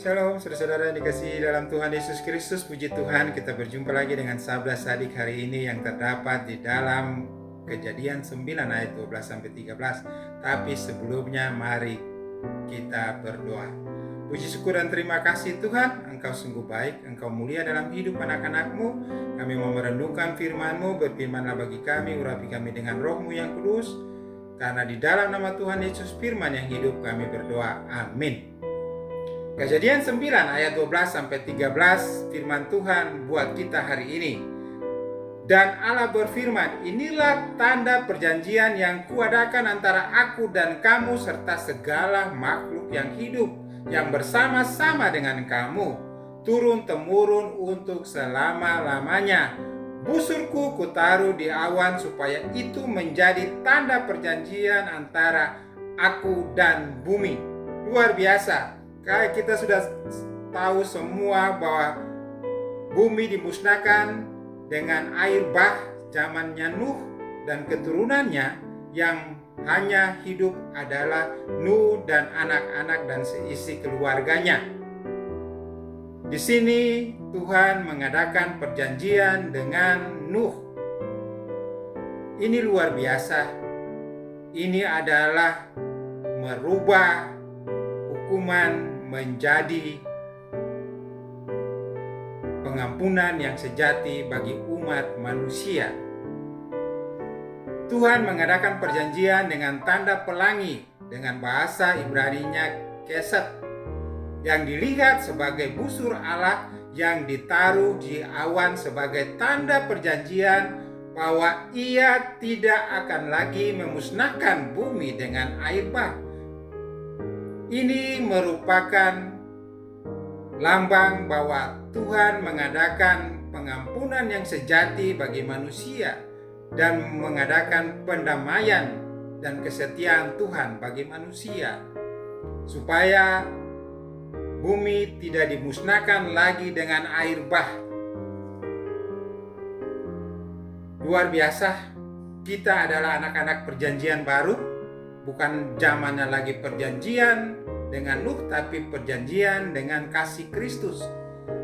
Shalom saudara-saudara yang dikasihi dalam Tuhan Yesus Kristus. Puji Tuhan, kita berjumpa lagi dengan Sabda Sadik hari ini yang terdapat di dalam Kejadian 9 ayat 12-13. Tapi sebelumnya mari kita berdoa. Puji syukur dan terima kasih Tuhan, Engkau sungguh baik, Engkau mulia dalam hidup anak-anak-Mu. Kami mau merenungkan firman-Mu, berfirmanlah bagi kami, urapi kami dengan Roh-Mu yang kudus. Karena di dalam nama Tuhan Yesus firman yang hidup kami berdoa, amin. Kejadian 9 ayat 12-13 firman Tuhan buat kita hari ini. Dan Allah berfirman, inilah tanda perjanjian yang kuadakan antara aku dan kamu serta segala makhluk yang hidup yang bersama-sama dengan kamu turun-temurun untuk selama-lamanya. Busurku kutaruh di awan supaya itu menjadi tanda perjanjian antara aku dan bumi. Luar biasa. Kayak kita sudah tahu semua bahwa bumi dimusnahkan dengan air bah zamannya Nuh dan keturunannya, yang hanya hidup adalah Nuh dan anak-anak dan seisi keluarganya. Di sini Tuhan mengadakan perjanjian dengan Nuh. Ini luar biasa. Ini adalah merubah hukuman menjadi pengampunan yang sejati bagi umat manusia. Tuhan mengadakan perjanjian dengan tanda pelangi dengan bahasa Ibrani-nya keset, yang dilihat sebagai busur Allah yang ditaruh di awan sebagai tanda perjanjian bahwa Ia tidak akan lagi memusnahkan bumi dengan air bah. Ini merupakan lambang bahwa Tuhan mengadakan pengampunan yang sejati bagi manusia dan mengadakan pendamaian dan kesetiaan Tuhan bagi manusia, supaya bumi tidak dimusnahkan lagi dengan air bah. Luar biasa, kita adalah anak-anak perjanjian baru. Bukan zamannya lagi perjanjian dengan Nuh, tapi perjanjian dengan kasih Kristus.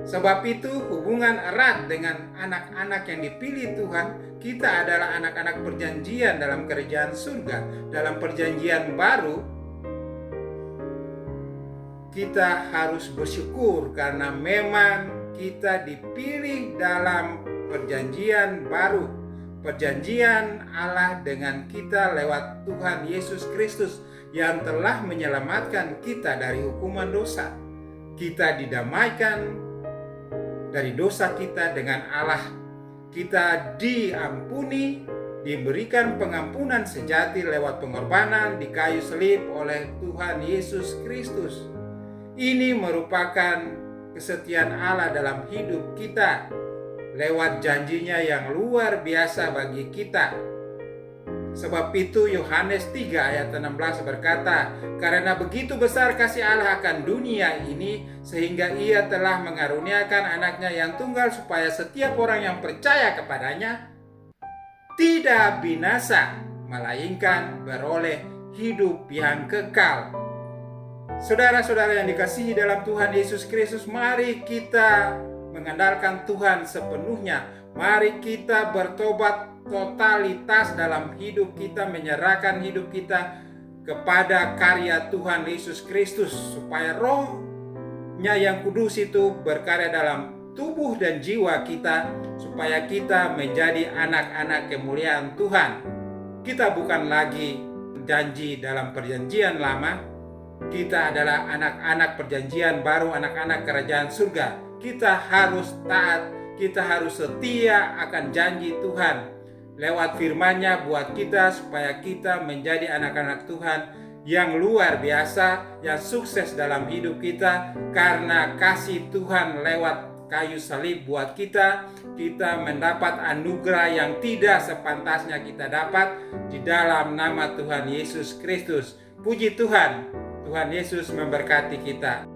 Sebab itu hubungan erat dengan anak-anak yang dipilih Tuhan. Kita adalah anak-anak perjanjian dalam kerajaan surga. Dalam perjanjian baru, kita harus bersyukur karena memang kita dipilih dalam perjanjian baru. Perjanjian Allah dengan kita lewat Tuhan Yesus Kristus yang telah menyelamatkan kita dari hukuman dosa. Kita didamaikan dari dosa kita dengan Allah. Kita diampuni, diberikan pengampunan sejati lewat pengorbanan di kayu salib oleh Tuhan Yesus Kristus. Ini merupakan kesetiaan Allah dalam hidup kita lewat janjinya yang luar biasa bagi kita. Sebab itu Yohanes 3 ayat 16 berkata, karena begitu besar kasih Allah akan dunia ini, sehingga Ia telah mengaruniakan anaknya yang tunggal, supaya setiap orang yang percaya kepadanya tidak binasa, melainkan beroleh hidup yang kekal. Saudara-saudara yang dikasihi dalam Tuhan Yesus Kristus, mari kita mengandalkan Tuhan sepenuhnya. Mari kita bertobat totalitas dalam hidup kita, menyerahkan hidup kita kepada karya Tuhan Yesus Kristus, supaya Roh-Nya yang kudus itu berkarya dalam tubuh dan jiwa kita, supaya kita menjadi anak-anak kemuliaan Tuhan. Kita bukan lagi janji dalam perjanjian lama, kita adalah anak-anak perjanjian baru, anak-anak kerajaan surga. Kita harus taat, kita harus setia akan janji Tuhan lewat firman-Nya buat kita, supaya kita menjadi anak-anak Tuhan yang luar biasa, yang sukses dalam hidup kita. Karena kasih Tuhan lewat kayu salib buat kita, kita mendapat anugerah yang tidak sepantasnya kita dapat di dalam nama Tuhan Yesus Kristus. Puji Tuhan, Tuhan Yesus memberkati kita.